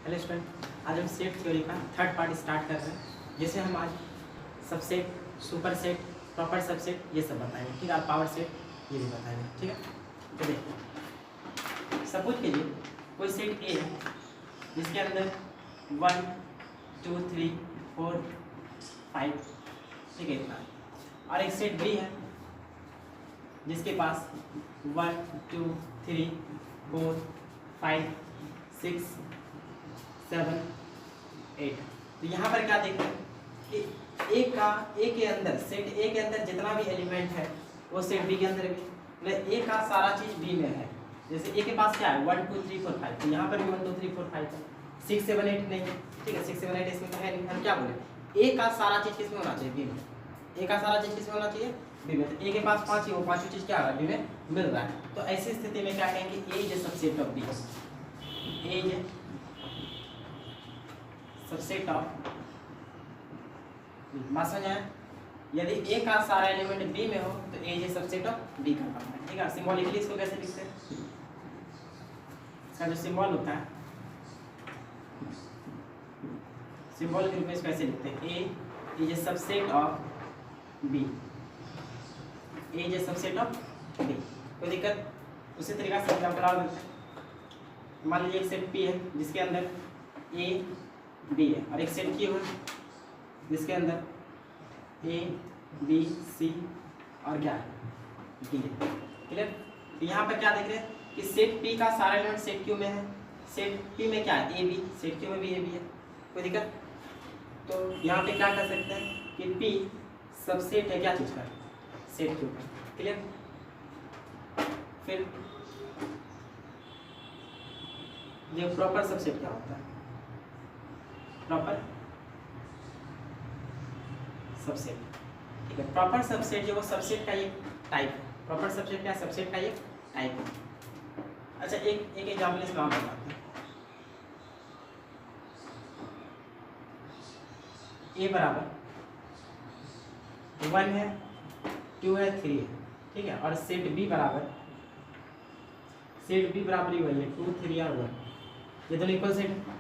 Hello student, आज हम set theory का थर्ड पार्ट स्टार्ट कर रहे हैं, जिसे हम आज subset, super set, proper subset ये सब बताएंगे। ठीक है, और पावर सेट ये भी बताएंगे। ठीक है, तो देखिए, सपोज कीजिए कोई सेट ए है जिसके अंदर 1 2 3 4 5, ठीक है, इतना, और एक सेट बी है जिसके पास 1 2 3 4 5 6 7 8। तो यहाँ पर क्या देखते हैं कि ए के अंदर, सेट ए के अंदर जितना भी एलिमेंट है वो सेट बी के अंदर भी, मतलब ए का सारा चीज बी में है। जैसे ए के पास क्या है 1 2 3 4 5, तो यहाँ पर भी 1 2 3 4 5 है। 6 7 8 नहीं है, ठीक है, 6 7 8 इसमें तो है नहीं। हम क्या बोले, ए का सारा चीज किसमें होना चाहिए, बी में। ए का सारा चीज किसमें होना चाहिए, बी में। तो ए के पास 5 ही, वो पांचों चीज क्या है, बी में मिल रहा है। तो ऐसी स्थिति में क्या कहेंगे, A is subset of B. A is subset of, बात समझ आया। यदि ए का सारा एलिमेंट बी में हो तो ए इज सबसेट ऑफ बी का काम है। ठीक है, सिंबॉलिकली इसको कैसे लिखते हैं, इसका जो सिंबल होता है, सिंबल के रूप में इसको कैसे लिखते हैं, A is subset of B. A is subset of B, कोई दिक्कत। उसी तरीका से एग्जांपल और देते हैं। मान लीजिए एक सेट पी है जिसके अंदर ए बी है, और एक सेट क्यू है जिसके अंदर ए बी सी और क्या है, डी है। क्लियर। तो यहाँ पर क्या देख रहे हैं कि सेट पी का सारा एलिमेंट सेट क्यू में है। सेट पी में क्या है, ए बी, सेट क्यू में भी ए बी है, कोई दिक्कत। तो यहाँ पे क्या कर सकते हैं कि पी सबसेट है क्या चीज़ का, सेट क्यू का। क्लियर। फिर ये प्रॉपर सबसेट क्या होता है, प्रॉपर सबसेट। ठीक है, प्रॉपर सबसेट जो वो सबसेट का एक टाइप है। प्रॉपर सबसेट क्या, सबसेट का एक टाइप है। अच्छा, एक एग्जांपल इसका बताते हैं। ए बराबर 1 है, 2 है, 3 है, ठीक है, और सेट बी बराबर, सेट बी बराबर ही वही है 2 3 और 1। ये दोनों इक्वल सेट है।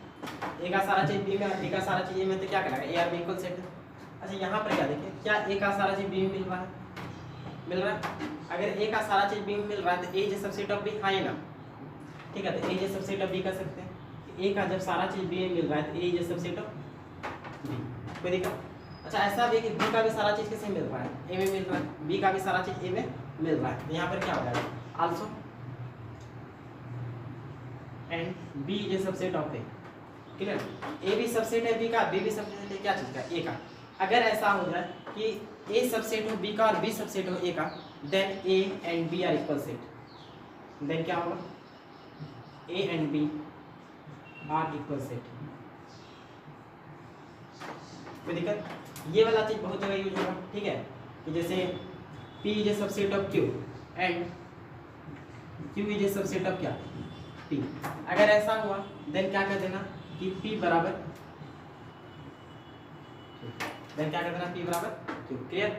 ए का सारा चीज बी में, बी का सारा चीज ए में, तो क्या करेगा, ए और बी इक्वल सेट है। अच्छा, यहाँ पर क्या देखिए, क्या ए का सारा चीज बी में मिल रहा है, मिल रहा है। अगर ए का सारा चीज बी में मिल रहा है तो ए इज सबसेट ऑफ बी, हाँ या ना। ठीक है, तो ए इज सबसेट ऑफ बी कर सकते हैं। ए का जब सारा चीज बी में मिल रहा है तो ए इज सबसेट ऑफ बी, कोई दिक्कत। अच्छा, ऐसा भी कि बी का भी सारा चीज किसमें मिल रहा है, ए में मिल रहा है, बी का भी सारा चीज ए में मिल रहा है। तो यहाँ पर क्या हो जाएगा, also and B is subset of A. Clear. A भी सबसेट है बी का, बी भी सबसेट है क्या चीज का, ए का। अगर ऐसा हो जाए कि ए सबसेट हो बी का और बी सबसेट हो ए का, then A and B are equal set. Then क्या होगा, A and B are equal set. कोई दिक्कत। ये वाला चीज बहुत जगह यूज होगा। ठीक है, कि जैसे P is subset of Q and Q is subset of क्या, P। अगर ऐसा हुआ देन क्या कर देना कि P बराबर, देन क्या कर देना, P बराबर Q। क्लियर।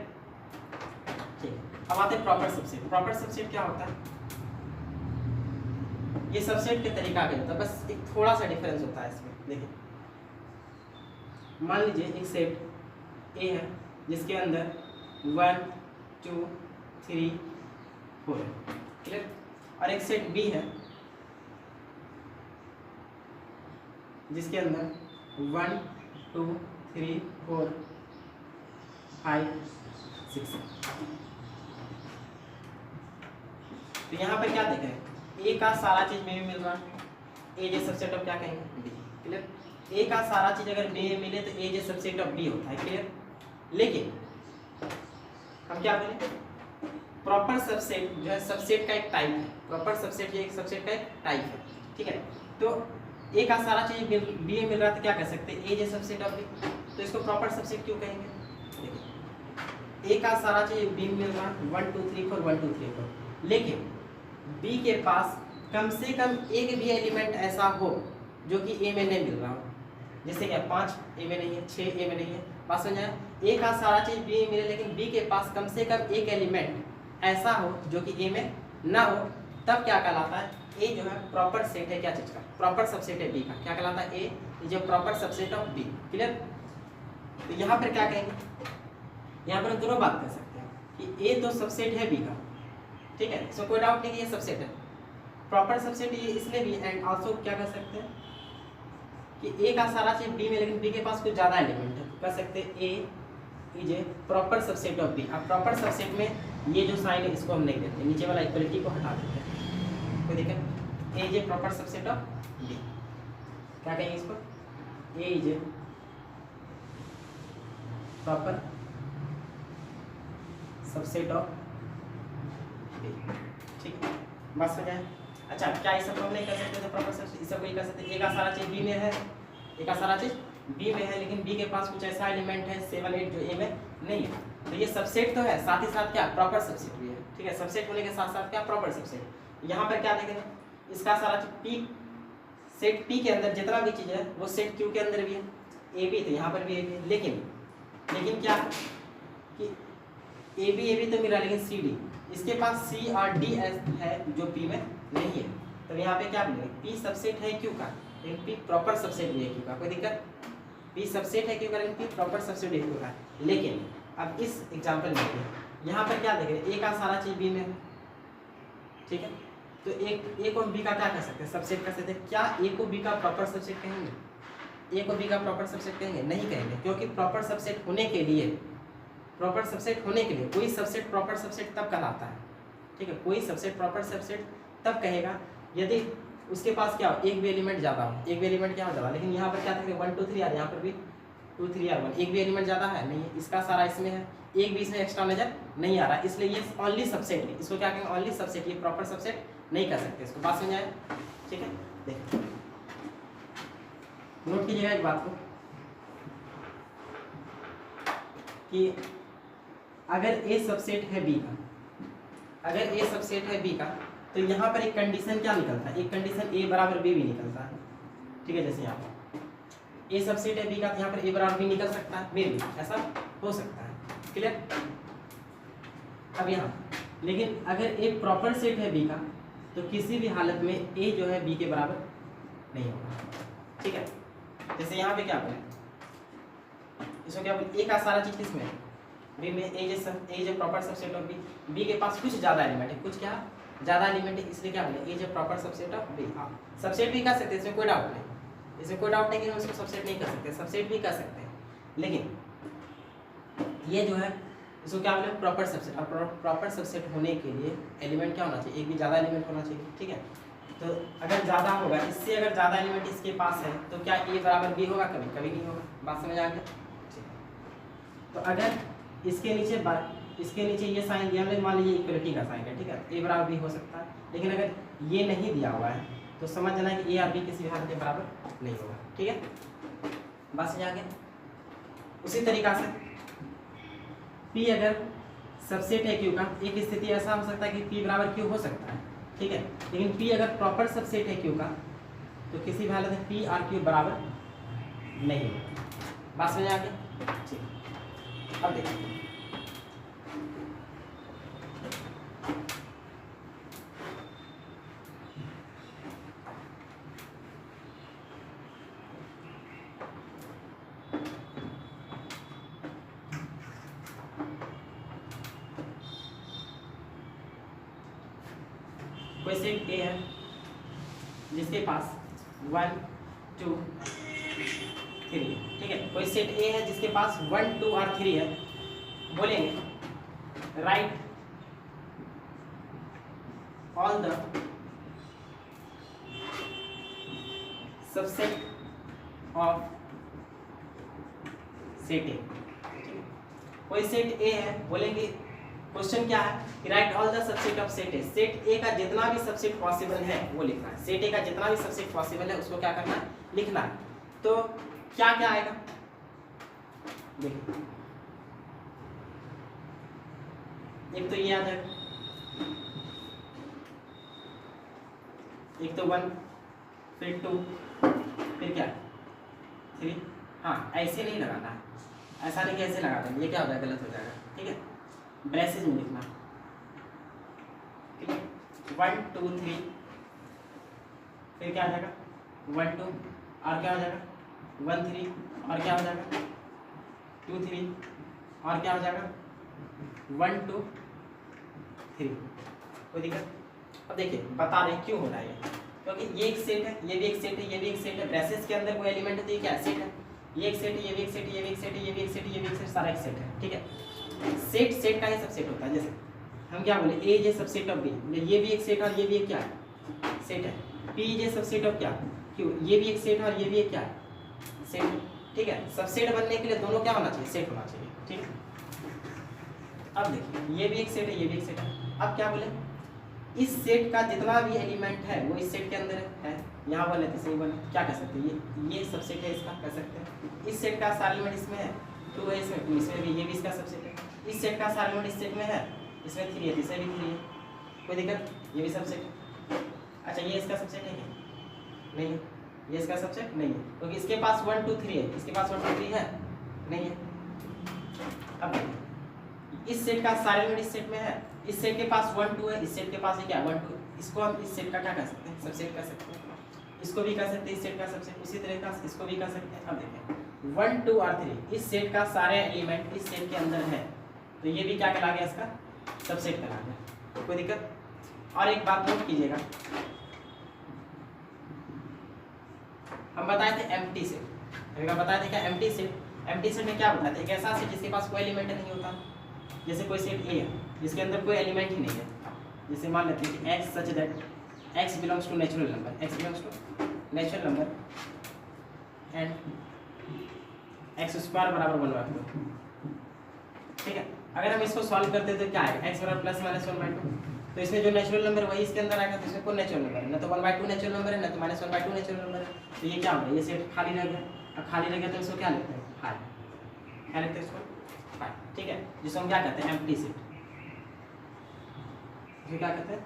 ठीक है, अब आते हैं प्रॉपर सबसेट। प्रॉपर सबसेट क्या होता है, ये सबसेट के तरीका क्या होता है, बस एक थोड़ा सा डिफरेंस होता है इसमें। देखिए, मान लीजिए एक सेट ए है जिसके अंदर 1 2 3 4 है। क्लियर। और एक सेट बी है जिसके अंदर 1 2 3 4 5 6 है। तो यहाँ पर क्या देख रहे हैं, ए का सारा चीज बी में मिल रहा है, ए जे सबसेट ऑफ क्या कहेंगे, बी। क्लियर। ए का सारा चीज अगर बी में मिले तो ए जे सबसेट ऑफ बी होता है। क्लियर। लेकिन हम क्या बोले, प्रॉपर सबसेट जो है सबसेट का एक टाइप है। प्रॉपर सबसेट जो एक सबसेट का एक टाइप है। ठीक है, तो ए का सारा चीज बी में मिल रहा है तो क्या कर सकते हैं, A J subset of B, तो इसको प्रॉपर सबसेट क्यों कहेंगे। देखिए, ए का सारा चीज बी में मिल रहा है 1 2 3 4 1 2 3 4, लेकिन बी के पास कम से कम एक भी एलिमेंट ऐसा हो जो कि ए में नहीं मिल रहा हो। जैसे क्या 5 ए में नहीं है, 6 ए में नहीं है, बात समझ आया। ए का सारा चीज बी में मिले लेकिन बी के पास कम से कम एक एलिमेंट ऐसा हो जो कि ए में ना हो, तब क्या कहलाता है, ए जो है प्रॉपर सेट है क्या चीज का, प्रॉपर सबसेट है बी का, क्या कहलाता है A is a proper subset of B. Clear. तो यहाँ पर क्या कहेंगे, यहाँ पर हम दोनों बात कर सकते हैं कि ए तो सबसेट है बी का, ठीक है, इसमें कोई डाउट नहीं कि ये सबसेट है, प्रॉपर सबसेट ये इसलिए भी, एंड आल्सो क्या कर सकते हैं कि ए का सारा चीज बी में, लेकिन बी के पास कुछ ज्यादा एलिमेंट है, कह सकते हैं A is a proper subset of B. अब प्रॉपर सबसेट में ये जो साइन है इसको हम नहीं देते, नीचे वाला इक्वलिटी को हटा देते हैं, कोई दिक्कत। A is a proper subset of B, क्या कहेंगे इसको, A is a proper subset of B, ठीक है, बात समझ आए। अच्छा, क्या ये सब हम नहीं कर सकते थे प्रॉपर सबसेट, ये सब नहीं कर सकते, ए का सारा चीज बी में है, ए का सारा चीज बी में है, लेकिन बी के पास कुछ ऐसा एलिमेंट है 7 8 जो ए में नहीं है, तो ये सबसेट तो है, साथ ही साथ क्या प्रॉपर सबसेट भी है, ठीक है, सबसेट होने के साथ साथ क्या प्रॉपर सबसेट। यहाँ पर क्या देखेंगे, इसका सारा चीज पी सेट पी के अंदर जितना भी चीज है वो सेट क्यू के अंदर भी है, ए बी, तो यहाँ पर भी ए बी, लेकिन क्या है कि ए बी तो मिला, लेकिन सी डी इसके पास सी और डी है जो पी में नहीं है, तो यहाँ पे क्या बोलेंगे, पी सबसेट है क्यू का, लेकिन पी प्रॉपर सबसेट भी है क्यू का, कोई दिक्कत, पी सबसेट है क्यू का, लेकिन पी प्रॉपर सबसेट है क्यू का। लेकिन अब इस एग्जांपल में यहाँ पर क्या देख रहे हैं, ए का सारा चीज बी में है, ठीक है, तो ए को बी का क्या कर सकते हैं, सबसेट कर सकते हैं, क्या ए को बी का प्रॉपर सबसेट कहेंगे, ए को बी का प्रॉपर सबसेट कहेंगे, नहीं कहेंगे, क्योंकि प्रॉपर सबसेट होने के लिए कोई सबसेट प्रॉपर सबसेट तब कहलाता है, ठीक है, कोई सबसेट प्रॉपर सबसेट तब कहेगा यदि उसके पास क्या हो, एक भी एलिमेंट ज़्यादा हो, एक भी एलिमेंट क्या हो ज़्यादा, लेकिन यहाँ पर क्या देखेंगे 1 2 3 आर, यहाँ पर भी 2 3 आर 1, एक भी एलिमेंट ज़्यादा है नहीं है, इसका सारा इसमें है, एक भी इसमें एक्स्ट्रा नजर नहीं आ रहा, इसलिए ये ओनली सबसेट है, इसको क्या कहेंगे ओनली सबसेट, ये प्रॉपर सबसेट नहीं कर सकते, इसको बात समझ आए, ठीक है। देखिए नोट कीजिएगा एक बात को कि अगर ए सबसेट है बी का, अगर ए सबसेट है बी का, तो यहाँ पर एक कंडीशन क्या निकलता है, एक कंडीशन ए बराबर बी भी निकलता है, ठीक है, जैसे यहाँ पर ए सबसेट है बी का, तो यहाँ पर ए बराबर बी निकल सकता है, मे भी ऐसा हो सकता है, क्लियर। अब यहाँ लेकिन अगर ए प्रॉपर सेट है बी का, तो किसी भी हालत में ए जो है बी के बराबर नहीं होगा, ठीक है, जैसे यहाँ पे क्या बोले, इसमें क्या बोले, ए का सारा चीज किसमें है, बी में, ए जो proper subset of B, B के पास कुछ ज्यादा एलिमेंट है, कुछ क्या ज्यादा एलिमेंट है, इसलिए क्या बोले ए जो प्रॉपर सबसेट ऑफ बी। हाँ, सबसेट भी कर सकते हैं, इसमें कोई डाउट नहीं, इसमें कोई डाउट नहीं कि हम इसको सबसेट नहीं कर सकते, सबसेट भी कर सकते हैं, लेकिन ये जो है इसको क्या बोले प्रॉपर सबसेट। अब प्रॉपर सबसेट होने के लिए एलिमेंट क्या होना चाहिए, एक भी ज़्यादा एलिमेंट होना चाहिए, ठीक है, तो अगर ज़्यादा होगा, इससे अगर ज़्यादा एलिमेंट इसके पास है, तो क्या ए बराबर बी होगा, कभी कभी नहीं होगा, बात समझ आ गया, ठीक है। तो अगर इसके नीचे ये साइन दिया हमने, मान लीजिए इक्वलिटी का साइन है, ठीक है, ए बराबर बी हो सकता है, लेकिन अगर ये नहीं दिया हुआ है तो समझ जाना कि ए और बी किसी भी हालत के बराबर नहीं होगा, ठीक है, बात समझ आ गया। उसी तरीका से पी अगर सबसेट है क्यू का, एक स्थिति ऐसा हो सकता है कि पी बराबर क्यू हो सकता है, ठीक है, लेकिन पी अगर प्रॉपर सबसेट है क्यू का, तो किसी भी हालत में पी और क्यू बराबर नहीं होगा, बात समझ आ गया, ठीक। अब देखिए कोई सेट ए है जिसके पास 1 2 3, ठीक है, कोई सेट ए है जिसके पास 1 2 और 3 है, बोलेंगे right all the subset of set ए, कोई सेट ए है, बोलेंगे क्वेश्चन क्या है कि right all the subset of set A, set A का जितना भी सबसेट पॉसिबल है वो लिखना है, सेट ए का जितना भी सबसेट पॉसिबल है उसको क्या करना है, लिखना है। तो क्या क्या आएगा, देखिए एक तो ये आ जाएगा, एक तो 1, फिर 2, फिर क्या 3, हाँ ऐसे नहीं लगाना है, ऐसा नहीं कि ऐसे लगा देंगे, ये क्या हो जाएगा, गलत हो जाएगा, ठीक है, ब्रेसेस में लिखना, ठीक है, 1 2 3 फिर क्या आ जाएगा 1 2 और क्या हो जाएगा 1 3 और क्या हो जाएगा 2 3 और क्या हो जाएगा 1 2 3। कोई दिक्कत? अब देखिए बता रहे क्यों हो रहा है ये, क्योंकि ये एक सेट है, ये भी एक सेट है, ये भी एक सेट है, ब्रेसेस के अंदर कोई एलिमेंट है तो ये क्या सेट है, ये एक सेट है, ये भी एक सेट है, ये भी एक सेट है, ये भी एक सेट है, ये भी एक सेट, सारा एक सेट है। ठीक है, सेट सेट का ही सबसेट होता है। जैसे हम क्या बोले ए जे सबसेट ऑफ बी, ये भी एक सेट और ये भी एक क्या है सेट है। पी जे सबसेट ऑफ क्या क्यू, ये भी एक सेट है और ये भी एक क्या है सेट। ठीक है, सबसेट बनने के लिए दोनों क्या होना चाहिए सेट होना चाहिए। ठीक है, अब देखिए ये भी एक सेट है, ये भी एक सेट है। अब क्या बोले इस सेट का जितना भी एलिमेंट है वो इस सेट के अंदर है। यहाँ बोले तो सही बोले, क्या कर सकते हैं ये सबसेट है, इसका कर सकते हैं। इस सेट का सारा एलिमेंट इसमें है, 2 है इसमें, 2 इसमें भी, ये भी इसका सबसेट है। इस सेट का सारा एलिमेंट इस सेट में है, इसमें 3 है, इसमें भी 3 है, कोई दिक्कत? ये भी सबसेट है। अच्छा ये इसका सबसेट है क्या? नहीं है, ये इसका सबसेट नहीं है, क्योंकि इसके पास 1 2 3 है, इसके पास 1 2 3 है नहीं है। अब देखिए इस सेट का सारा एलिमेंट इस सेट में है, इस सेट के पास 1 2 है, इस सेट के पास है क्या 1 2, इसको हम इस सेट का क्या कर सकते हैं सबसेट कर सकते हैं, इसको भी कर सकते हैं इस सेट का सबसेट, उसी तरह का इसको भी कर सकते हैं। अब देखिए 1 2 और 3 इस सेट का सारे एलिमेंट इस सेट के अंदर है, तो ये भी क्या कहला गया इसका सबसेट कहला गया। कोई दिक्कत? और एक बात नोट कीजिएगा, हम बताए थे एम्प्टी सेट, बताए थे क्या एम्प्टी सेट। एम्प्टी सेट में क्या बताते हैं, एक ऐसा सेट जिसके पास कोई एलिमेंट नहीं होता। जैसे कोई सेट ए है जिसके अंदर कोई एलिमेंट ही नहीं है, जैसे मान लेते हैं कि x such that x belongs to natural number, x belongs to natural number and x square बराबर 1/2। ठीक है, अगर हम इसको सॉल्व करते तो क्या आएगा x बराबर प्लस माइनस 1/2, तो इसमें जो नेचुरल नंबर वही इसके अंदर आएगा, तो इसमें कौन नेचुरल नंबर है, ना तो 1/2 नेचुरल नंबर है, ना तो -1/2 नेचुरल नंबर है। तो ये क्या होगा, ये सेट खाली रह गया। अब खाली रह गया तो इसको क्या लिखते हैं फाइव, क्या लिखते हैं इसको फाइव। ठीक है, जिसको हम क्या कहते हैं एम्प्टी सेट, जो क्या कहते हैं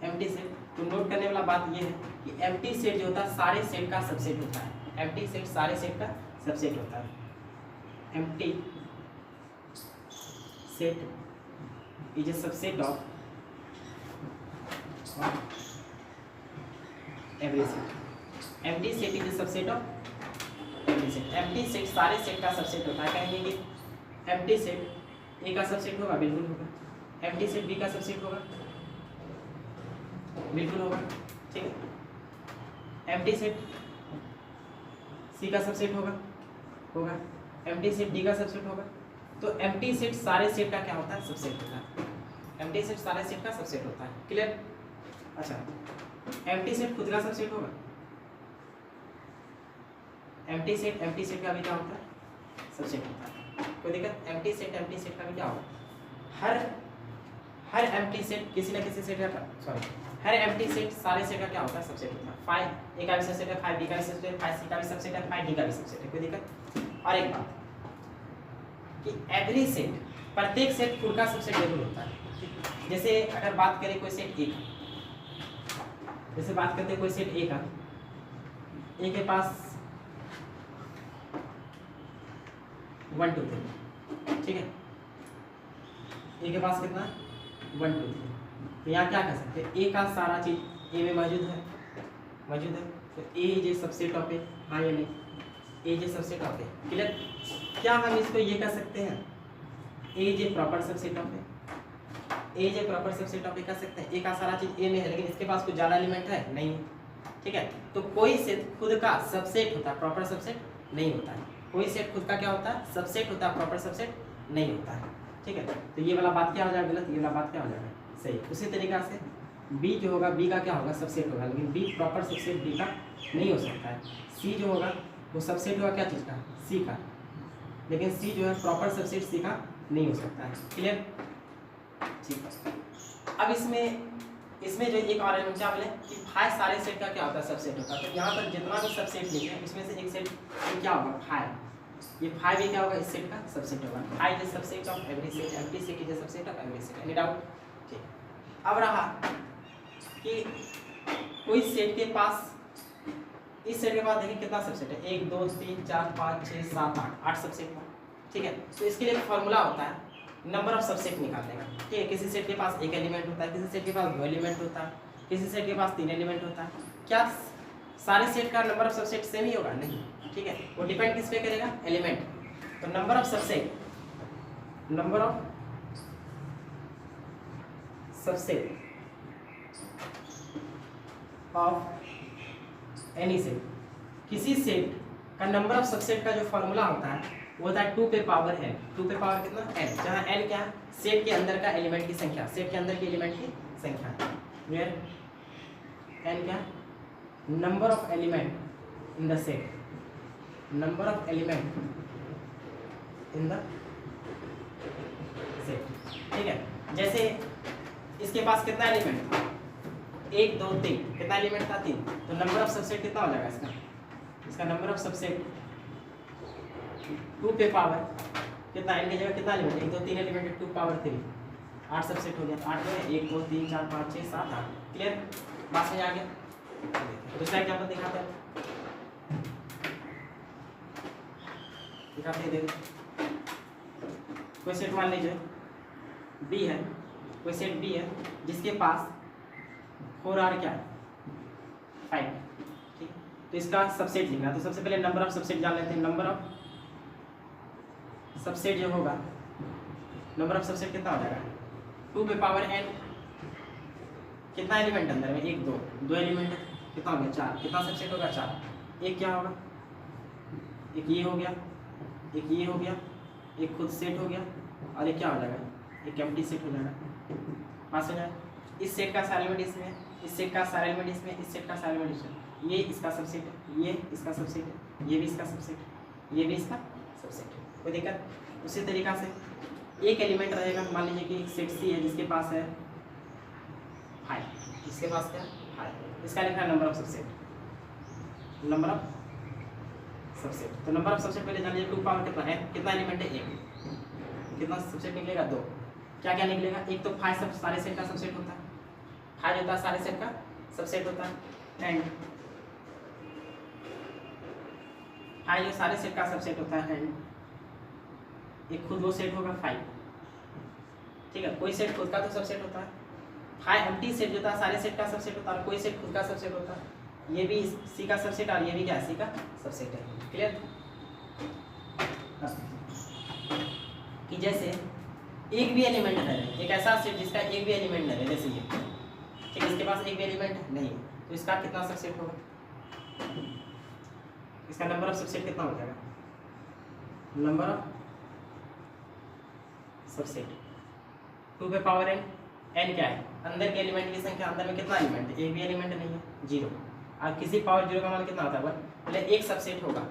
एम्प्टी सेट। तो नोट करने वाला बात ये है कि एम्प्टी सेट जो होता है सारे सेट का सबसेट होता है। एम्प्टी सेट सारे सेट का सबसेट होता है। Empty set is a subset of every set. Empty set is a subset of every set. Empty set सारे सेट का सबसेट होता है। कहेंगे कि एम्प्टी सेट ए का सबसेट होगा, बिल्कुल होगा। एम्प्टी सेट बी का सबसेट होगा, बिल्कुल होगा। ठीक है, एम्प्टी सेट सी का सबसेट होगा, होगा। एम्प्टी सेट डी का सबसेट होगा। तो एम्प्टी सेट सारे सेट का क्या होता है सबसेट होता है। एम्प्टी सेट सारे सेट का सबसेट होता है। क्लियर? अच्छा, एम्प्टी सेट खुद का सबसेट होगा। एम्प्टी सेट का भी क्या होता है सबसेट होता है। कोई दिक्कत? एम्प्टी सेट का भी क्या होगा, हर एम्प्टी सेट किसी ना किसी सेट का, सॉरी हर एम्प्टी सेट सारे सेट का क्या होता है सबसेट होता है। फाइव ए का भी सबसेट है, फाइव बी का भी सबसेट है, फाइव सी का भी सबसेट है, फाइव डी का भी सबसेट है। कोई दिक्कत? और एक बात कि एवरी सेट, प्रत्येक सेट खुद का सबसेट जरूर होता है। जैसे अगर बात करें कोई सेट ए का, जैसे बात करते हैं कोई सेट ए का, ए के पास 1 2 3, ठीक है, ए के पास कितना 1 2 3। तो यहाँ क्या कर सकते हैं, ए का सारा चीज ए में मौजूद है, तो ए जे सबसेट ऑफ ए, हाँ या नहीं, A J subset of A. Clear? क्या हम इसको ये कर सकते हैं A J proper subset of A, A J proper subset of A कर सकते हैं। ए का सारा चीज ए में है, लेकिन इसके पास कुछ ज़्यादा एलिमेंट है नहीं है। ठीक है, तो कोई सेट खुद का सबसेट होता है, प्रॉपर सबसेट नहीं होता है। कोई सेट खुद का क्या होता है सबसेट होता है, प्रॉपर सबसेट नहीं होता है। ठीक है, तो ये वाला बात क्या हो जाएगा गलत, ये वाला बात क्या हो जाएगा सही। उसी तरीका से बी जो होगा, बी का क्या होगा सबसेट होगा, लेकिन बी प्रॉपर सबसेट बी का नहीं हो सकता है। सी जो होगा वो सबसेट होगा क्या चीज़ का, सी का, लेकिन सी जो है प्रॉपर सबसेट सी का नहीं हो सकता है। क्लियर? ठीक है, अब इसमें जो एक और क्या बोले कि फाइव सारे सेट का क्या होता है सबसेट होता है। तो यहाँ पर जितना भी सबसेट लिखे हैं उसमें से एक सेट क्या होगा फाइव, ये फाइव ही क्या होगा इस सेट का सबसेट होगा। Five is subset of every set, every set is subset of every set. Any doubt? ठीक, अब रहा कि कोई सेट के पास, इस सेट के पास देखिए कितना सबसेट है, 1 2 3 4 5 6 7 8 सबसेट है। ठीक है, तो इसके लिए एक फॉर्मूला होता है नंबर ऑफ सबसेट निकालने का। ठीक है, किसी सेट के पास एक एलिमेंट होता है, किसी सेट के पास 2 एलिमेंट होता है, किसी सेट के पास 3 एलिमेंट होता है। क्या सारे सेट का नंबर ऑफ सबसेट सेम ही होगा? नहीं, ठीक है। वो डिपेंड किस पे करेगा? एलिमेंट। तो number of subset of any set, किसी सेट का नंबर ऑफ सबसेट का जो फॉर्मूला होता है वो होता है 2 पे पावर n। 2 पे पावर कितना? n, जहाँ n क्या है? सेट के अंदर का एलिमेंट की संख्या, सेट के अंदर के एलिमेंट की संख्या। वेयर n क्या? Number of element in the set, number of element in the set, ठीक है। जैसे इसके पास कितना एलिमेंट था? 1 2 3, कितना एलिमेंट था? 3। तो नंबर ऑफ सबसेट कितना हो जाएगा इसका नंबर ऑफ सबसेट 2 पे पावर कितना? n की जगह कितना एलिमेंट? 1 2 3 एलिमेंट, 2 पावर 3, 8 सबसेट हो गया। 8 में 1 2 3 4 5 6 7 8। क्लियर? बात समझ आ गया? दूसरा एग्जांपल दिखाते हैं, देखो। कोई सेट मान लीजिए B है, कोई सेट B है जिसके पास 4R क्या है? 5, ठीक। तो इसका सबसेट लिखना, तो सबसे पहले नंबर ऑफ सबसेट जान लेते हैं। नंबर ऑफ सबसेट जो होगा, नंबर ऑफ सबसेट कितना हो जाएगा? 2 पे पावर n, कितना एलिमेंट अंदर में? 1 2 एलिमेंट, कितना हो गया? 4। कितना सबसेट होगा? 4। एक क्या होगा? एक ये हो गया, एक ये हो गया, एक खुद सेट हो गया, और एक क्या हो जाएगा? एक एम्प्टी सेट हो जाएगा। पास हो जाए। इस सेट का सारा एलिमेंट इसमें, इस सेट का सारा एलिमेंट इसमें, इस सेट का सारा एलिमेंट इसमें, ये इसका सबसेट है, ये इसका सबसेट है, ये भी इसका सबसेट है, ये भी इसका सबसेट है। कोई दिक्कत? उसी तरीका से एक एलिमेंट रहेगा, मान लीजिए कि एक सेट सी है जिसके पास है 5, इसके पास क्या? 5। इसका लिखना है number of subset, number of subset. तो नंबर ऑफ सबसेट पहले जान लीजिए 2 पावर कितना है? कितना एलिमेंट है? 1। कितना सबसेट निकलेगा? 2। क्या क्या निकलेगा? एक तो 5 सब सारे सेट का सबसेट होता है, 5 होता है सारे सेट का सबसेट होता है, एंड 5 जो सारे सेट का सबसेट होता है, एंड एक खुद वो सेट होगा 5, ठीक है। कोई सेट खुद का तो सबसेट होता है, 5 एम्प्टी सेट जो था सारे सेट का सबसेट होता है, और कोई सेट खुद का सबसेट होता है, ये भी सी का सबसेट और ये भी क्या? सी का सबसेट है। क्लियर? कि जैसे एक भी एलिमेंट है, एक ऐसा सेट जिसका एक भी एलिमेंट नहीं है, जैसे ये, ठीक है, इसके पास एक भी एलिमेंट नहीं है, तो इसका कितना सबसेट होगा? इसका नंबर ऑफ सबसेट कितना हो जाएगा? नंबर ऑफ सबसेट 2 पे पावर n, n क्या है? अंदर के एलिमेंट की संख्या। अंदर में कितना एलिमेंट है? एक भी एलिमेंट नहीं है, 0। और किसी पावर 0 का मान कितना होता है? 1। पहले एक सबसेट होगा,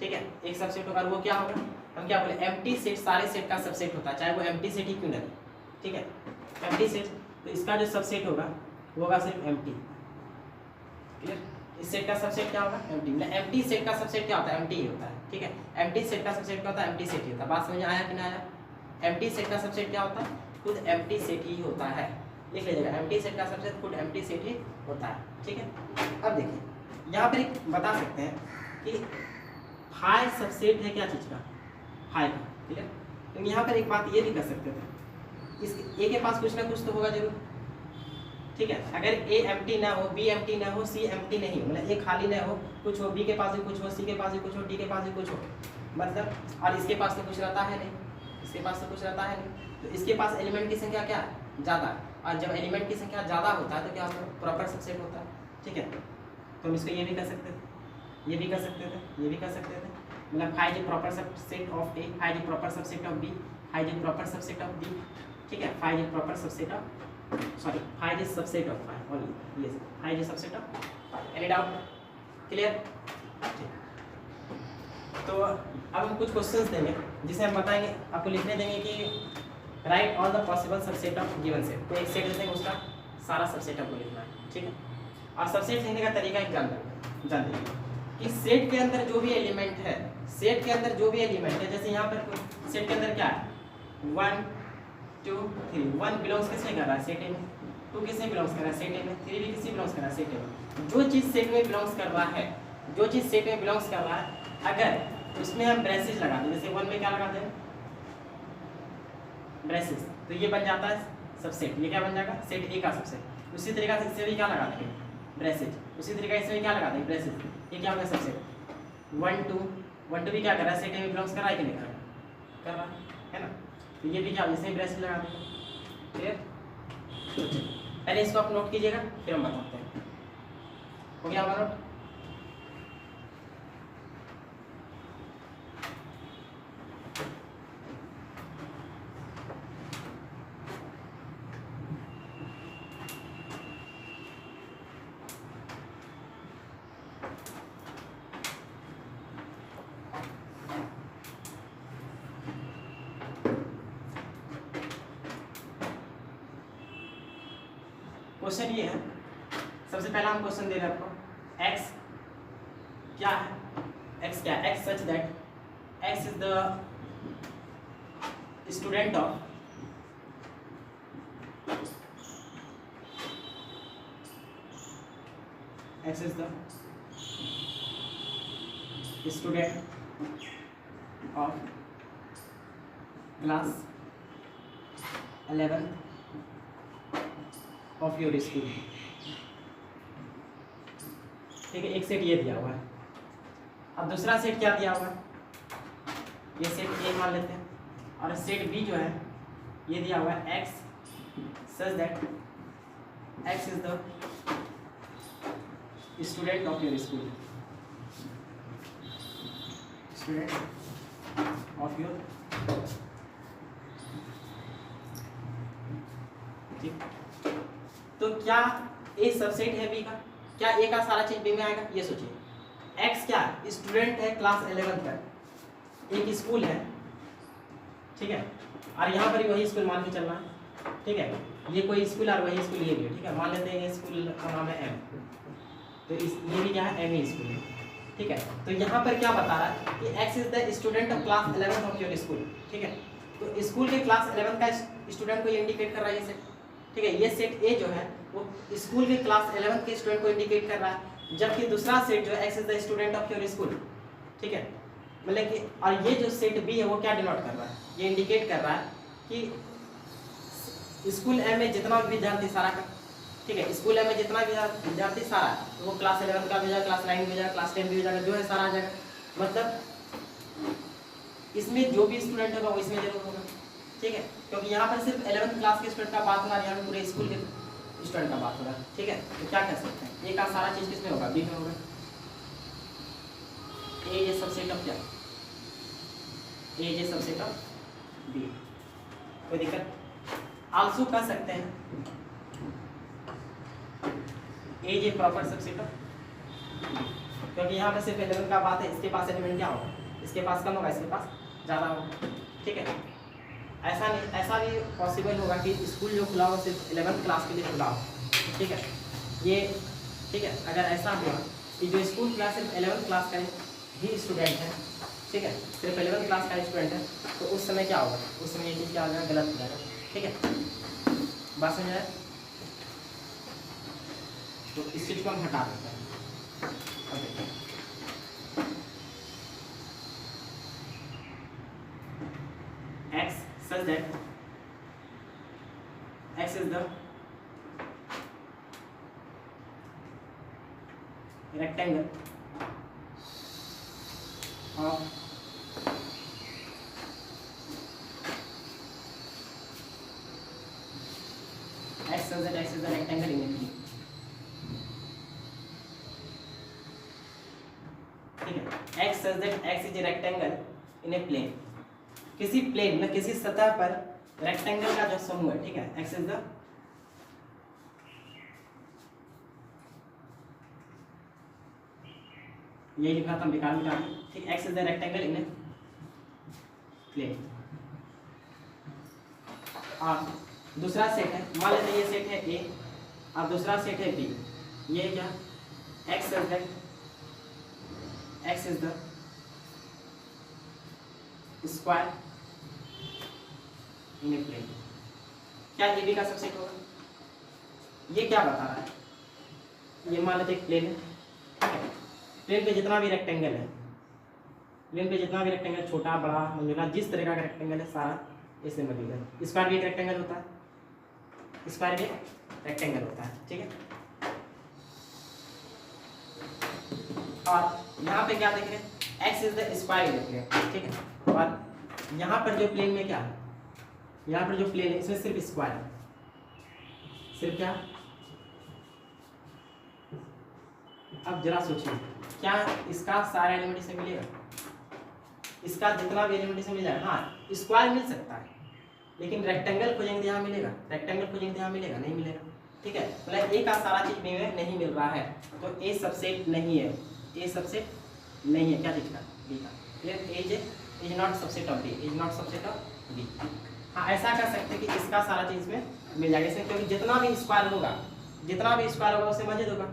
ठीक है, एक सबसेट होगा, और वो क्या होगा? हम क्या बोले? एम्प्टी सेट सारे सेट का सबसेट होता है, चाहे वो एम्प्टी सेट ही क्यों ना, ठीक है, एम्प्टी सेट। तो इसका जो सबसेट होगा वो होगा सिर्फ एम्प्टी। क्लियर? इस सेट का सबसेट क्या होगा? एम्प्टी। मतलब एम्प्टी सेट का सबसेट क्या होता है? एम्प्टी ही होता है, ठीक है। एम्प्टी सेट का सबसेट क्या होता है? एम्प्टी सेट ही होता है। बात समझ आया कि ना आया? एम्प्टी सेट का सबसेट क्या होता है? खुद एम्प्टी सेट ही होता है। लिख लीजिएगा, एम्प्टी सेट का सबसेट खुद एम्प्टी सेट ही होता है, ठीक है। अब देखिए यहाँ पर एक बता सकते हैं कि 5 सबसेट है क्या चीज़ का? 5 का। क्लियर? तो यहाँ पर एक बात ये भी कर सकते थे, इस ए के पास कुछ ना कुछ तो होगा जरूर, ठीक है। अगर ए एम्प्टी ना हो, बी एम्प्टी ना हो, सी एम्प्टी नहीं हो, मतलब ए खाली ना हो, कुछ हो, बी के पास भी कुछ हो, सी के पास भी कुछ हो, डी के पास भी कुछ हो, मतलब, और इसके पास तो कुछ रहता है नहीं, इसके पास तो कुछ रहता है नहीं, तो इसके पास एलिमेंट की संख्या क्या है? ज़्यादा है। और जब एलिमेंट की संख्या ज़्यादा होता है तो क्या होता है? प्रॉपर सबसेट होता है, ठीक है। तो हम इसको ये भी कर सकते थे, ये भी कर सकते थे, ये भी कर सकते थे, मतलब 5 is proper subset of A, 5 is proper subset of B, 5 is proper subset of D, ठीक है। 5 is proper subset of, sorry, 5 is subset of 5 only, yes, 5 is subset of 5. Any doubt? Clear? ठीक। तो अब हम कुछ questions देंगे जिसे हम बताएंगे, आपको लिखने देंगे कि right all the possible subset of given set. तो एक सेट देंगे, उसका सारा सबसेट आपको लिखना है, ठीक है। और सबसेट लिखने का तरीका एक जान लीजिए कि सेट के अंदर जो भी एलिमेंट है, सेट के अंदर जो भी एलिमेंट है, जैसे यहाँ पर सेट के अंदर क्या है? 1 2 3, 1 बिलोंग्स किसमें कर रहा है? सेट ए में। 2 किसमें बिलोंग्स कर रहा है? सेट ए में। 3 भी किसमें बिलोंग्स कर रहा है? सेट ए में। जो चीज़ सेट में बिलोंग्स कर रहा है, जो चीज़ सेट में बिलोंग्स कर रहा है, अगर उसमें हम ब्रेसेस लगा दें, जैसे 1 में क्या लगाते हैं? ब्रेसेस, तो ये बन जाता है सबसेट। ये क्या बन जाएगा? सेट ए का सबसेट। उसी तरीके से इससे भी क्या लगा देंगे? ब्रेसेज। उसी तरीके से क्या लगा देंगे ब्रेसेज, ये क्या होगा सबसेट 1 2 भी क्या कर रहा है सेट में बिलोंग्स कर रहा है कि नहीं कर रहा है ना। तो ये भी क्या जैसे ब्रेसेज लगा देंगे। क्लियर, पहले इसको आप नोट कीजिएगा फिर हम बताते हैं। हो गया हमारा नोट। क्वेश्चन ये है, सबसे पहला हम क्वेश्चन दे रहे हैं आपको x क्या है, x क्या है, x such that x is the student of x is the student of class 11 of your school। ठीक है, एक सेट ये दिया हुआ है। अब दूसरा सेट क्या दिया हुआ है, ये सेट ए मान लेते हैं, और सेट बी जो है ये दिया हुआ है x such that x is the student of your school, student of your, ठीक। तो क्या ए सबसेट है बी का, क्या ए का सारा चीज बी में आएगा, ये सोचिए। x क्या है, स्टूडेंट है क्लास 11 का, एक स्कूल है, ठीक है, और यहाँ पर वही स्कूल मान के चलना है, ठीक है, ये कोई स्कूल और वही स्कूल ये भी है, ठीक है, मान लेते हैं ये स्कूल का नाम है एम, तो इस ये भी क्या है एम ही स्कूल है, ठीक है। तो यहाँ पर क्या बता रहा है कि x is the student of class 11 of your school, ठीक है। तो स्कूल के क्लास 11 का स्टूडेंट को ये इंडिकेट कर रहा है ये सेट, ठीक है। ये सेट ए जो है वो स्कूल के क्लास 11 के स्टूडेंट को इंडिकेट कर रहा है, जबकि दूसरा सेट जो है x is the student of your school, ठीक है। मतलब कि और ये जो सेट बी है वो क्या डिनोट कर रहा है, ये इंडिकेट कर रहा है कि स्कूल एम में जितना भी विद्यार्थी सारा का, ठीक है, स्कूल एम में जितना भी विद्यार्थी सारा है तो वो क्लास 11 का भी हो जाएगा, क्लास 9 भी हो जाएगा, क्लास 10 भी हो जाएगा, जो है सारा आ जाएगा। मतलब इसमें जो भी स्टूडेंट होगा वो इसमें जरूर होगा, ठीक है, क्योंकि यहाँ पर सिर्फ 11th क्लास के स्टूडेंट का बात हो रहा है, यहाँ पर पूरे स्कूल के स्टूडेंट का बात हो रहा है, ठीक है। तो क्या कर सकते हैं, ए का सारा चीज किसमें होगा, बी में होगा। ए ये सबसेट ऑफ क्या, ए ये सबसेट ऑफ बी, कोई दिक्कत। आल्सो कह सकते हैं ए ये प्रॉपर सबसेट ऑफ, क्योंकि यहाँ पर सिर्फ 11 का बात है, इसके पास एलिमेंट क्या होगा, इसके पास कम होगा, इसके पास ज़्यादा होगा, ठीक है। ऐसा नहीं, ऐसा भी पॉसिबल होगा कि स्कूल जो खुला हो सिर्फ 11th क्लास के लिए खुला हो, ठीक है, ये ठीक है। अगर ऐसा हुआ कि जो स्कूल क्लास सिर्फ 11th क्लास का ही स्टूडेंट है, ठीक है, सिर्फ 11th क्लास का स्टूडेंट है, तो उस समय क्या होगा, उस समय ये चीज़ क्या हो जाएगा, गलत हो जाएगा, ठीक है। बात समझ आए, तो इस चीज़ को हम हटा देते हैं। x such that x is the rectangle of x such that x is the rectangle in a plane, ठीक है। x such that x is a rectangle in a plane, किसी प्लेन में किसी सतह पर रेक्टेंगल का जो समूह है, ठीक है, x इज द, ये लिखा था बेकार में, ठीक, x is the rectangle in a plane. और दूसरा सेट है, मान लेते हैं ये सेट है ए और दूसरा सेट है बी, ये क्या x is the, x is the square in a plane, क्या ये बी का सबसेट होगा। ये क्या बता रहा है, ये मान लेते एक प्लेन है, ठीक है, प्लेन पे जितना भी रेक्टेंगल है, प्लेन पे जितना भी रेक्टेंगल छोटा बड़ा मंजुला जिस तरह का रेक्टेंगल है सारा इससे मौजूद है। स्क्वायर भी एक रेक्टेंगल होता है, स्क्वायर भी रेक्टेंगल होता है, ठीक है। और यहाँ पे क्या देख रहे हैं, एक्स इज द स्क्वायर देख रहे हैं, ठीक है। और यहाँ पर जो प्लेन में क्या है, यहाँ पर जो प्लेन है इसमें सिर्फ स्क्वायर है, सिर्फ क्या। अब जरा सोचिए, क्या इसका सारा एलिमेंट इसे मिलेगा, इसका जितना भी एलिमेंट इसे मिल जाएगा। हाँ स्क्वायर मिल सकता है, लेकिन रेक्टेंगल खोजेंगे तो यहाँ मिलेगा, रेक्टेंगल खोजेंगे तो यहाँ मिलेगा, नहीं मिलेगा, ठीक है। मतलब ए का सारा चीज बी में नहीं मिल रहा है, तो ए सबसेट नहीं है, ए सबसेट नहीं है क्या चीज का, बी का। Is not subset of B, is not subset of B. हाँ ऐसा कर सकते हैं कि इसका सारा चीज में मिल जाएगा इसमें, क्योंकि जितना भी स्क्वायर होगा, जितना भी स्क्वायर होगा उससे मजेद होगा,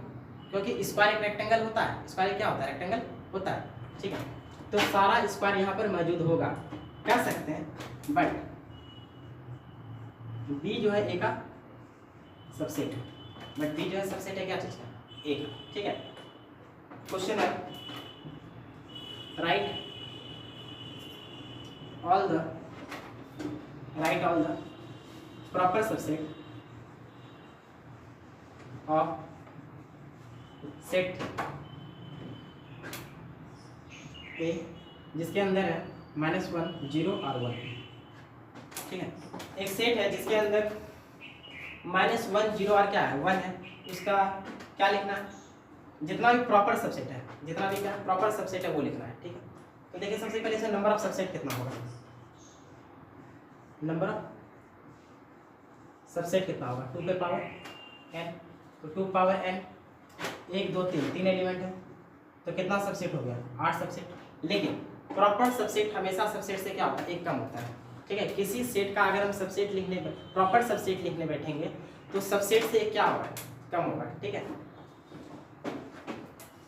क्योंकि स्क्वायर एक रेक्टेंगल होता है, स्क्वायर क्या होता है, रेक्टेंगल होता है, ठीक है। तो सारा स्क्वायर यहाँ पर मौजूद होगा, कह सकते हैं। बट बी जो है ए का सबसेट है, बट बी जो है सबसेट है क्या चीज का, ए का, ठीक है। क्वेश्चन है, right all the proper subset of set ए जिसके अंदर है -1 0 और 1, ठीक है। एक सेट है जिसके अंदर -1 0 और क्या है 1 है, उसका क्या लिखना है, जितना भी प्रॉपर सबसेट है, जितना भी क्या प्रॉपर सबसेट है वो लिखना है, ठीक है। तो देखिए सबसे पहले इसमें नंबर ऑफ सबसेट कितना होगा, नंबर ऑफ सबसेट कितना होगा 2 पे पावर n, तो 2 पावर n 1 2 3 3 एलिमेंट है, तो कितना सबसेट हो गया 8 सबसेट। लेकिन प्रॉपर सबसेट हमेशा सबसेट से क्या होता है, एक कम होता है, ठीक है। किसी सेट का अगर हम सबसेट लिखने प्रॉपर सबसेट लिखने बैठेंगे तो सबसेट से क्या होगा, कम होगा, ठीक है।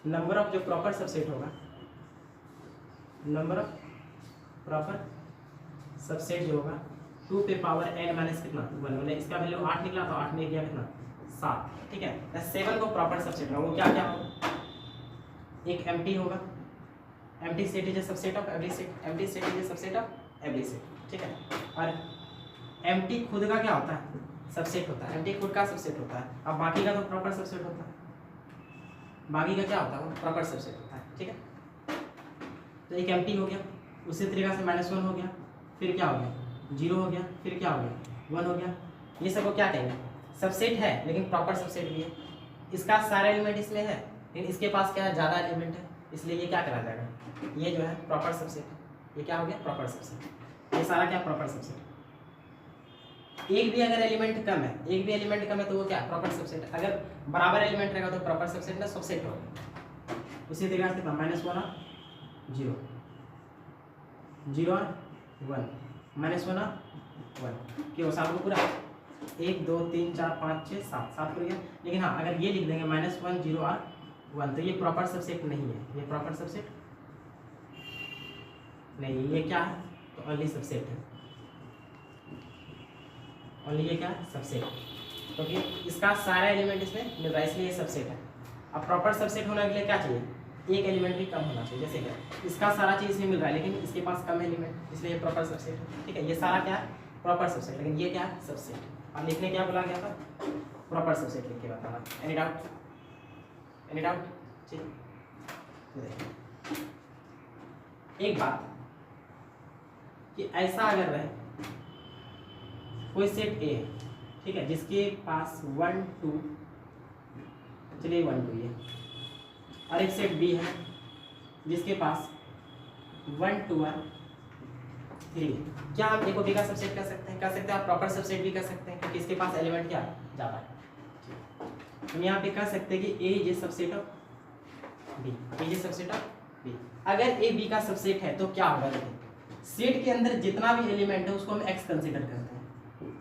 नंबर ऑफ जो प्रॉपर सबसेट होगा, नंबर ऑफ प्रॉपर सबसेट जो होगा 2 पे पावर n माइनस कितना 1, मतलब इसका वैल्यू 8 निकला तो 8 में गया कितना 7, ठीक है। 7 को प्रॉपर सबसेट होगा, वो क्या क्या होगा, एक एम्प्टी होगा, empty set is a subset of every set, empty set is a subset of every set, ठीक है। और एम्प्टी खुद का क्या होता है, सबसेट होता है, एम्प्टी खुद का सबसेट होता है। अब बाकी का तो प्रॉपर सबसेट होता है, बाकी का क्या होता है वो प्रॉपर सबसेट होता है, ठीक है। तो एक एम्प्टी हो गया, उसी तरीके से -1 हो गया, फिर क्या हो गया 0 हो गया, फिर क्या हो गया 1 हो गया। ये सब को क्या कहेंगे, सबसेट है लेकिन प्रॉपर सबसेट भी है। इसका सारा एलिमेंट इसमें है, लेकिन इसके पास क्या है ज़्यादा एलिमेंट है, इसलिए ये क्या करा जाएगा, ये जो है प्रॉपर सबसेट है, ये क्या हो गया प्रॉपर सबसेट। ये सारा क्या प्रॉपर सबसेट। एक भी अगर एलिमेंट कम है, एक भी एलिमेंट कम है तो वो क्या प्रॉपर सबसेट। अगर बराबर एलिमेंट रहेगा तो प्रॉपर सबसेट ना सबसेट होगा। उसी तरीके से -1 और 0 0 और 1 -1 और 1 क्यों सात को पूरा 1 2 3 4 5 6 7 7 पूरा गया। लेकिन हाँ अगर ये लिख देंगे -1 0 और 1 तो ये प्रॉपर सबसेट नहीं है, ये प्रॉपर सबसेट नहीं, ये क्या है तो ओनली सबसेट है, ओनली ये क्या है सबसेट, क्योंकि इसका सारा एलिमेंट इसमें मिल रहा है इसलिए ये सबसेट है। अब प्रॉपर सबसेट होने के लिए क्या चाहिए, एक एलिमेंट भी कम होना चाहिए। जैसे क्या इसका सारा चीज़ इसमें मिल रहा है लेकिन इसके पास कम एलिमेंट, इसलिए ये प्रॉपर सबसेट है, ठीक है। ये सारा क्या है प्रॉपर सबसेट, लेकिन ये क्या है सबसेट। अब लिखने क्या बोला गया था, प्रॉपर सबसेट लिख के बताना। एनी डाउट, एनी डाउट, ठीक। एक बात कि ऐसा अगर रहे कोई सेट ए है, ठीक है, जिसके पास 1 2 चलिए 1 2 ये, और एक सेट बी है जिसके पास 1 2 और 3। क्या हम ए को बी का सबसेट कर सकते हैं, कर सकते हैं। आप प्रॉपर सबसेट भी कर सकते हैं क्योंकि इसके पास एलिमेंट क्या ज़्यादा है। हम यहाँ पे कर सकते हैं कि A is subset of B, A is subset of B. अगर ए बी का सबसेट है तो क्या होगा, देखिए सेट के अंदर जितना भी एलिमेंट है उसको हम एक्स कंसीडर करते हैं।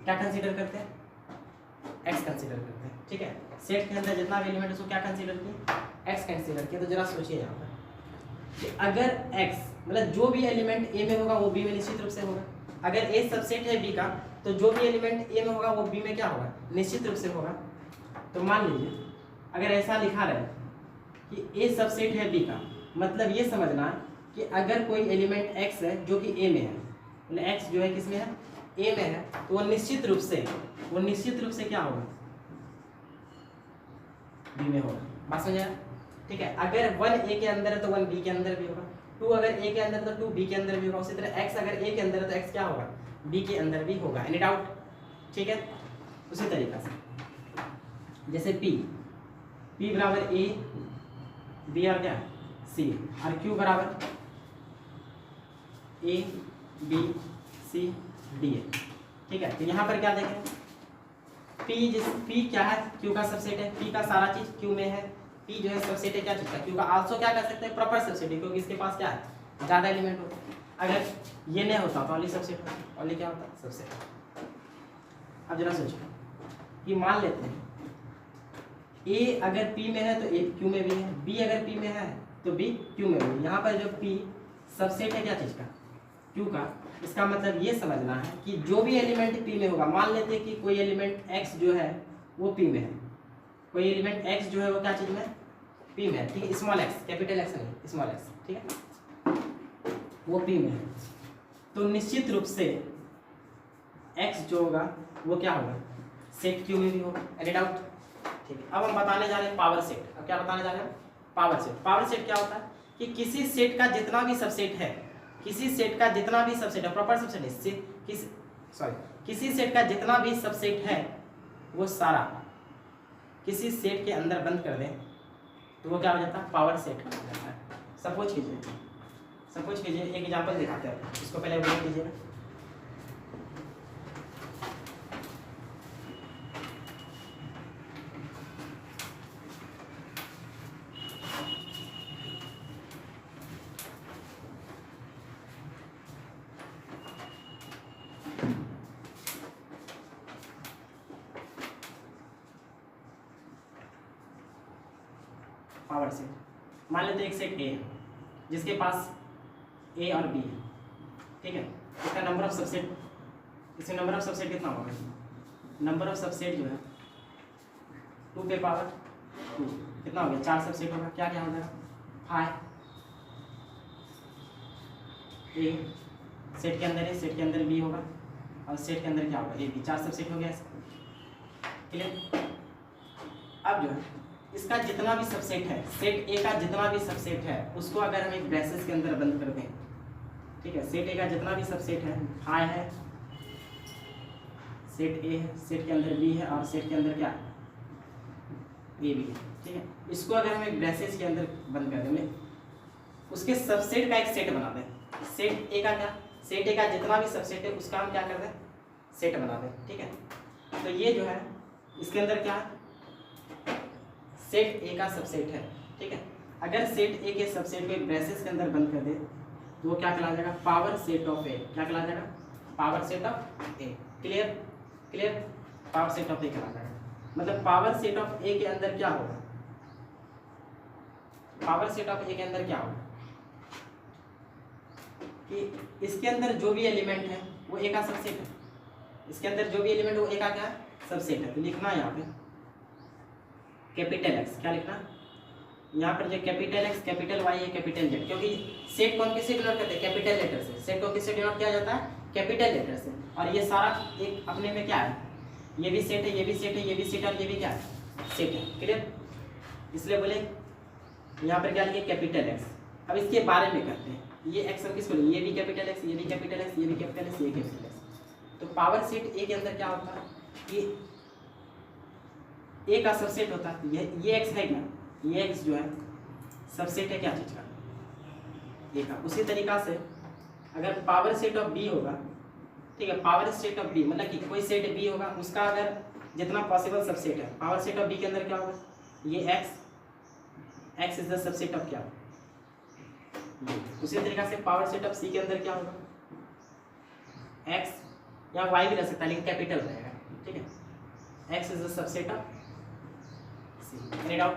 क्या कंसीडर करते हैं, एक्स कंसीडर करते हैं, ठीक है। सेट के अंदर जितना भी एलिमेंट है उसको क्या कंसीडर किया, एक्स कंसीडर किया। तो जरा सोचिए यहाँ पर कि अगर एक्स मतलब जो भी एलिमेंट ए में होगा वो बी में निश्चित रूप से होगा। अगर ए सबसेट है बी का तो जो भी एलिमेंट ए में होगा वो बी में क्या होगा, निश्चित रूप से होगा। तो मान लीजिए अगर ऐसा लिखा रहे कि ए सबसेट है बी का, मतलब ये समझना कि अगर कोई एलिमेंट एक्स है जो कि ए में है, मतलब एक्स जो है किसमें है, ए में है, तो वो निश्चित रूप से क्या होगा, बी में होगा। बात समझ आया, ठीक है। अगर 1 ए के अंदर है तो 1 बी के अंदर भी होगा, 2 अगर ए के अंदर है तो 2 बी के अंदर भी होगा, उसी तरह x अगर ए के अंदर है तो x क्या होगा, बी के अंदर भी होगा। Any doubt? ठीक है। उसी तरीका से जैसे p बराबर a b और क्या c और q बराबर a b c d है। ठीक है। तो यहाँ पर क्या देखें, p क्या है, q का सबसेट है, p का सारा चीज q में है, p जो है सबसेट है क्या चीज का, q का। आल्सो क्या कर सकते हैं, प्रॉपर सबसेट है, क्योंकि इसके पास क्या है, ज़्यादा एलिमेंट होता है। अगर ये नहीं होता तो ओनली सबसेट होता, ओनली क्या होता, सबसेट। अब जरा सोचो कि मान लेते हैं a अगर p में है तो a q में भी है, b अगर p में है तो b q में भी है। यहाँ पर जो p सबसेट है क्या चीज़ का, q का। इसका मतलब ये समझना है कि जो भी एलिमेंट p में होगा, मान लेते हैं कि कोई एलिमेंट x जो है वो p में है, कोई एलिमेंट x जो है वो क्या चीज़ में, p में है। ठीक है, स्मॉल x, कैपिटल x नहीं, स्मॉल x। ठीक है, वो p में है, तो निश्चित रूप से x जो होगा वो क्या होगा, सेट q में भी होगा। Any doubt? ठीक है। अब हम बताने जा रहे हैं पावर सेट। अब क्या बताने जा रहे हैं, पावर सेट। पावर सेट क्या होता है कि किसी सेट का जितना भी सबसेट है, किसी सेट का जितना भी सबसेट है, प्रॉपर सबसेट नहीं, किसी सेट का जितना भी सबसेट है वो सारा किसी सेट के अंदर बंद कर दें तो वो क्या हो जाता है, पावर सेट हो जाता है। सपोज कीजिए एक एग्जांपल दिखाते हैं, इसको पहले बोल दीजिएगा। पावर सेट मान लेते हैं एक सेट ए है जिसके पास ए और बी है। ठीक है, इसका नंबर ऑफ सबसेट, इसमें नंबर ऑफ सबसेट कितना होगा, नंबर ऑफ सबसेट जो है 2 पे पावर 2 कितना हो गया, 4 सबसेट होगा। क्या क्या हो जाएगा, फाइव ए सेट के अंदर है, सेट के अंदर बी होगा और सेट के अंदर क्या होगा, ए बी। 4 सबसेट हो गया इसका। क्लियर? अब जो है इसका जितना भी सबसेट है, सेट ए का जितना भी सबसेट है उसको अगर हम एक ब्रैसेस के अंदर बंद कर दें, ठीक है, सेट ए का जितना भी सबसेट है, फाइव है, सेट ए है, सेट के अंदर बी है और सेट के अंदर क्या है, ए बी है। ठीक है, इसको अगर हम एक ब्रैसेस के अंदर बंद कर दें, उसके सबसेट का एक सेट बना दें। सेट ए का क्या, सेट ए का जितना भी सबसेट है उसका हम क्या कर दें, सेट बना दें। ठीक है, तो ये जो है इसके अंदर क्या है, सेट ए का सबसेट है। ठीक है, अगर सेट ए के सबसेट को एक ब्रैसेस के अंदर बंद कर दे तो वो क्या कहला जाएगा, पावर सेट ऑफ ए। क्या कहला जाएगा, power set of A. Clear? Clear? Power set of A कहला जाएगा। मतलब पावर सेट ऑफ ए के अंदर क्या होगा, पावर सेट ऑफ ए के अंदर क्या होगा कि इसके अंदर जो भी एलिमेंट है वो ए का सबसेट है, इसके अंदर जो भी एलिमेंट वो ए का क्या सबसेट है। तो लिखना है यहाँ पे कैपिटल एक्स। क्या लिखना, यहाँ पर जो कैपिटल एक्स, कैपिटल वाई है, कैपिटल जेड, क्योंकि सेट को हम किससे डिनोट करते हैं, कैपिटल लेटर से। सेट को किससे डिनोट किया जाता है, कैपिटल लेटर से। और ये सारा एक अपने में क्या है, ये भी सेट है, ये भी सेट है, ये भी सेट है और ये भी क्या है, सेट है। क्लियर? इसलिए बोले यहाँ पर क्या लिखे, कैपिटल एक्स। अब इसके बारे में करते हैं, ये एक्स हम किसको, ये भी कैपिटल एक्स, ये भी कैपिटल एक्स, ये भी कैपिटल एक्स, ये कैपिटल एक्स। तो पावर सेट ए के अंदर क्या होता है कि ए का सबसेट होता है, ये एक्स है क्या, ये एक्स जो है सबसेट है क्या चीज का, ए का। उसी तरीका से अगर पावर सेट ऑफ बी होगा, ठीक है, पावर सेट ऑफ बी मतलब कि कोई सेट बी होगा उसका अगर जितना पॉसिबल सबसेट है, पावर सेट ऑफ बी के अंदर क्या होगा, ये x is the subset of क्या, उसी तरीका से पावर सेट ऑफ सी के अंदर क्या होगा, एक्स या वाई भी रह सकता है लेकिन कैपिटल रहेगा। ठीक है, X is the subset of C. Any doubt?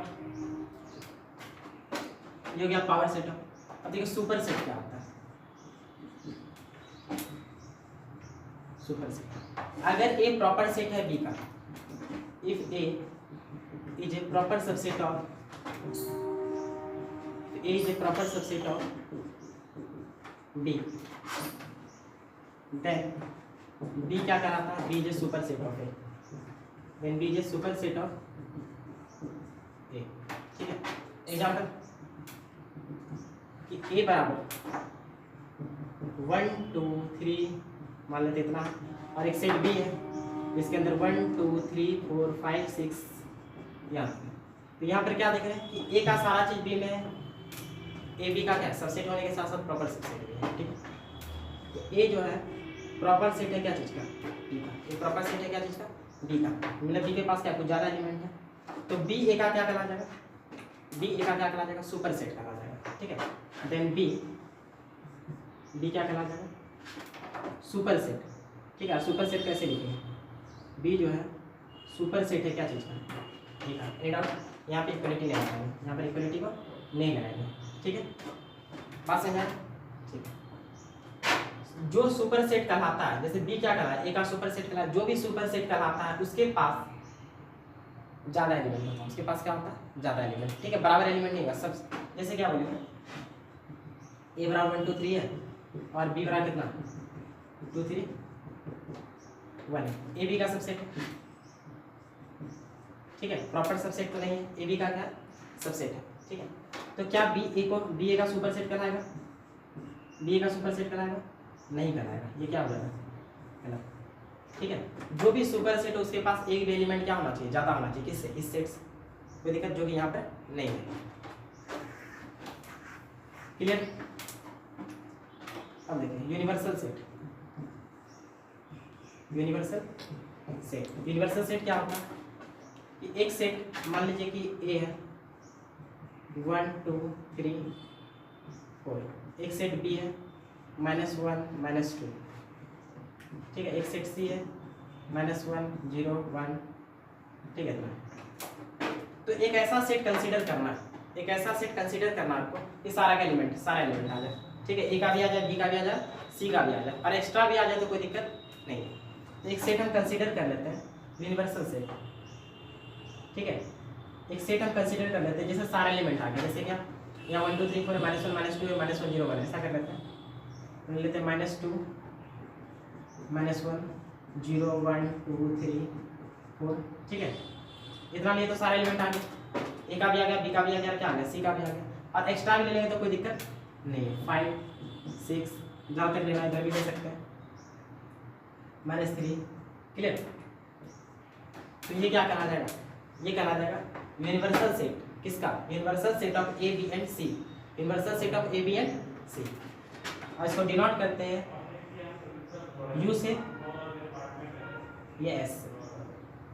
ये हो गया पावर सेट ऑफ। अब देखिए सुपर सेट क्या होता है, सुपर सेट अगर ए प्रॉपर सेट है बी का, if A is a proper subset of, A is a proper subset of B, then B क्या कराता है, B is a super set of A, then B is a super set of A. ठीक है, example कि ए बराबर 1 2 3 मान लेते इतना, और एक सेट बी है इसके अंदर 1 2 3 4 5 6 यहाँ। तो यहाँ पर क्या देख रहे हैं कि ए का सारा चीज बी में है, ए बी का क्या सबसेट होने के साथ साथ प्रॉपर सबसेट भी है, ठीक है। तो ए जो है प्रॉपर सेट है क्या चीज का, डी का। ये प्रॉपर सेट है क्या चीज का, डी का। मतलब डी के पास क्या कुछ ज्यादा एलिमेंट है, तो बी ए का क्या कहला जाएगा, बी ए का क्या कहला जाएगा, सुपर सेट कहला जाएगा, ठीक है। देन बी क्या कहला जाएगा, सुपर सेट, ठीक है। सुपर सेट कैसे लिखेंगे, बी जो है सुपर सेट है क्या चीज का, ठीक है। एड आउट यहाँ पे इक्वलिटी नहीं लगाएंगे, यहाँ पर इक्वलिटी को नहीं लगाएंगे, ठीक है। बात समझ आए, ठीक है। जो सुपर सेट कहलाता है, जैसे बी क्या कहलाता है, ए का सुपर सेट कहलाता है, जो भी सुपर सेट कहलाता है उसके पास ज्यादा एलिमेंट होता है, उसके पास क्या होता है, ज्यादा एलिमेंट, ठीक है। बराबर एलिमेंट नहीं होगा सब। जैसे क्या बोलेंगे, ए बराबर 1 2 3 है और बी बराबर कितना 2 3 1, ए बी का सबसेट है, ठीक है। प्रॉपर सबसेट तो नहीं है, ए बी का क्या सबसेट है, ठीक है। तो क्या बी ए का सुपर सेट कहलाएगा, बी ए का सुपर सेट कहलाएगा, नहीं कहलाएगा, ये क्या हो जाएगा गलत, ठीक है। जो भी सुपर सेट है उसके पास एक भी एलिमेंट क्या होना चाहिए, ज्यादा होना चाहिए, किससे, इस सेट से। कोई दिक्कत, जो कि यहाँ पर नहीं है, क्लियर। अब देखिए universal set, universal set, universal set क्या होता है कि एक सेट मान लीजिए कि ए है 1 2 3 4, एक सेट बी है -1 -2, ठीक है। एक सेट सी है -1 0 1, ठीक है। तो एक ऐसा सेट कंसीडर करना, एक ऐसा सेट कंसीडर करना आपको कि सारा एलिमेंट आ जाए, ठीक है। ए का भी आ जाए, बी का भी आ जाए, सी का भी आ जाए, और एक्स्ट्रा भी आ जाए तो कोई दिक्कत नहीं है। तो एक सेट हम कंसीडर कर लेते हैं यूनिवर्सल सेट, ठीक है। एक सेट हम कंसीडर कर लेते हैं जैसे सारे एलिमेंट आ गए, जैसे क्या यहाँ 1 2 3 4 -1 -2 -1 0 1, ऐसा कर लेते हैं। लेते हैं -2 -1 0 1 2 3 4, ठीक है। इतना लिए तो सारे एलिमेंट आ गए, ए का भी आ गया, बी का भी आ गया, क्या आ गया, सी का भी आ गया, और एक्स्ट्रा भी ले लेंगे तो कोई दिक्कत नहीं है। 5 6 जहाँ तक लेना है इधर भी ले सकते हैं, -3, क्लियर। तो ये क्या कहला जाएगा, ये कहला जाएगा यूनिवर्सल सेट, किसका, universal set of A B and C, universal set of A B and C. और इसको डिनोट करते हैं यू से या एस से,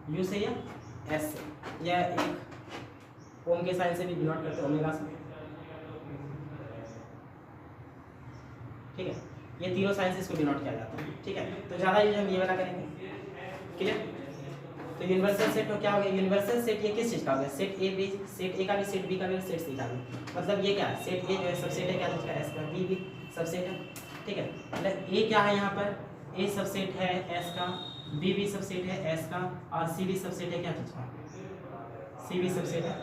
यू से या एस से, या एक ओम के साइन से भी डिनोट करते हैं, ओमेगा से, ठीक है। ये तीनों साइन से इसको डिनोट किया जाता है, ठीक है। तो ज़्यादा यूज हम ये वाला करेंगे, क्लियर। तो यूनिवर्सल सेट तो क्या हो गया, यूनिवर्सल सेट ये किस चीज़ का हो गया, set A B, set A का भी, सेट बी का भी, सेट सी का भी। मतलब ये क्या है, सेट ए जो है सबसेट है क्या चीज़ का, एस का, बी भी सबसेट है, ठीक है। मतलब ए क्या है यहाँ पर, ए सबसेट है एस का, बी भी सबसेट है एस का, और सी भी सबसेट है क्या चीज़ का, सी भी सबसेट है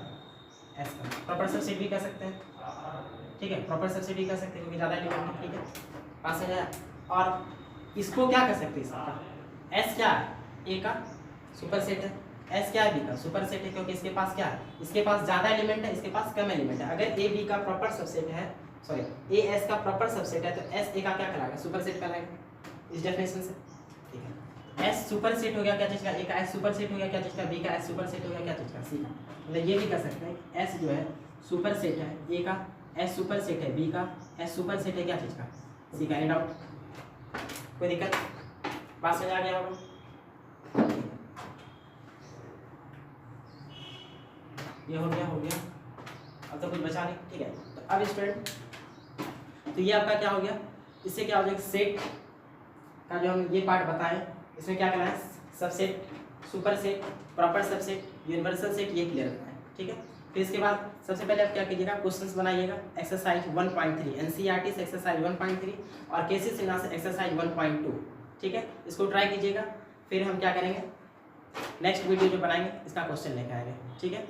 एस का। प्रॉपर सबसेट भी कह सकते हैं, ठीक है। प्रॉपर सबसेट भी कह सकते हैं क्योंकि ज़्यादा एलिमेंट है, ठीक है। पास है। और इसको क्या कर सकते हैं, इसका एस क्या है, ए का सुपर सेट है, एस क्या है, बी का सुपर सेट है, क्योंकि इसके पास क्या है, इसके पास ज़्यादा एलिमेंट है, इसके पास कम एलिमेंट है। अगर ए बी का प्रॉपर सबसेट है, सॉरी ए एस का प्रॉपर सबसेट है, तो एस ए का क्या कहलाएगा, सुपर सेट कहलाएगा इस डेफिनेशन से, ठीक है। एस सुपर सेट हो गया क्या चीज़ का, ए का एस सुपर सेट हो गया क्या चीज़ का, बी का एस सुपर सेट हो गया क्या चीज़ का, सी का। मतलब ये भी कर सकते हैं एस जो है सुपर सेट है, ए का एस सुपर सेट है, बी का एस सुपर सेट है क्या चीज़ का, सी का। एंड आउट, कोई दिक्कत, बात समझ आ गया होगा। ये हो गया, अब तो कुछ बचा नहीं, ठीक है। तो अब स्टूडेंट, तो ये आपका क्या हो गया, इससे क्या हो जाएगा, सेट का जो हम ये पार्ट बताएं, इसमें क्या करना है, subset, super set, proper subset, universal set, ये क्लियर करना है, ठीक है। फिर इसके बाद सबसे पहले आप क्या कीजिएगा, क्वेश्चंस बनाइएगा, एक्सरसाइज 1.3 एनसीईआरटी से एक्सरसाइज 1.3 और केसी सिन्हा से एक्सरसाइज 1.2, ठीक है। इसको ट्राई कीजिएगा, फिर हम क्या करेंगे, नेक्स्ट वीडियो जो बनाएंगे इसका क्वेश्चन लेकर आएंगे, ठीक है।